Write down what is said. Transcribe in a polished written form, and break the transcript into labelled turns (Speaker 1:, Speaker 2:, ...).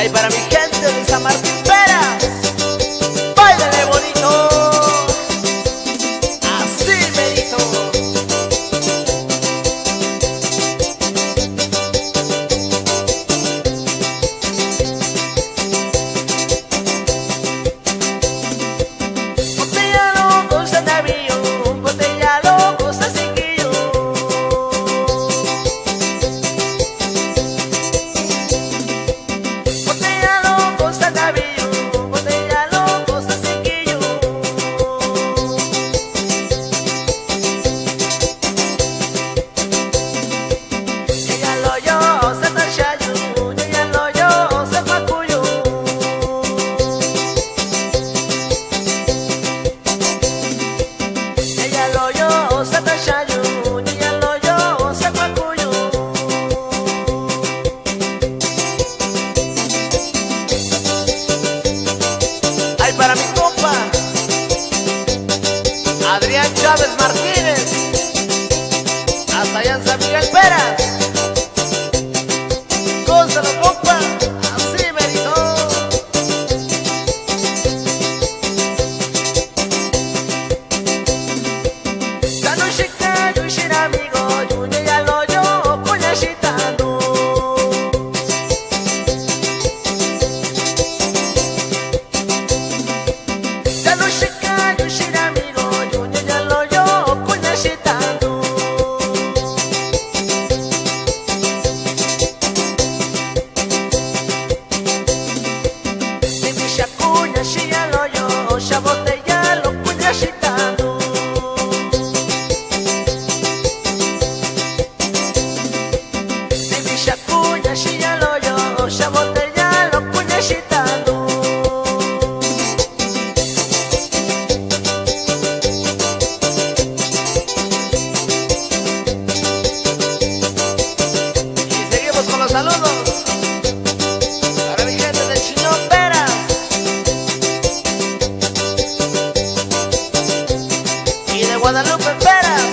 Speaker 1: Ay, para mi gente de San Martín Peras, báilale bonito, así merito. Botellalo, goza navío, botellalo, goza chiquillo. Botellalo, goza navío, botellalo, goza chiquillo. Llegalo yo, se tachayo, llegalo yo, se pacuyo. Llegalo yo, se tachayo, llegalo yo, se pacuyo. Ay, para mi compa Adrián Chávez Martínez, hasta allá en San Miguel Peras. Gózalo, compa, así merito. La noche cayó y sin amigo, yo llegalo yo, puñachitando. La noche cayó y sin amigo, yo llegalo yo, puñachitando. De mi chacuña, llegalo yo, ya botellalo, puñachitando. De mi chacuña, llegalo yo, ya botellalo, puñachitando. Y seguimos con los saludos para mi gente de Chiñón Peras y de Guadalupe Peras.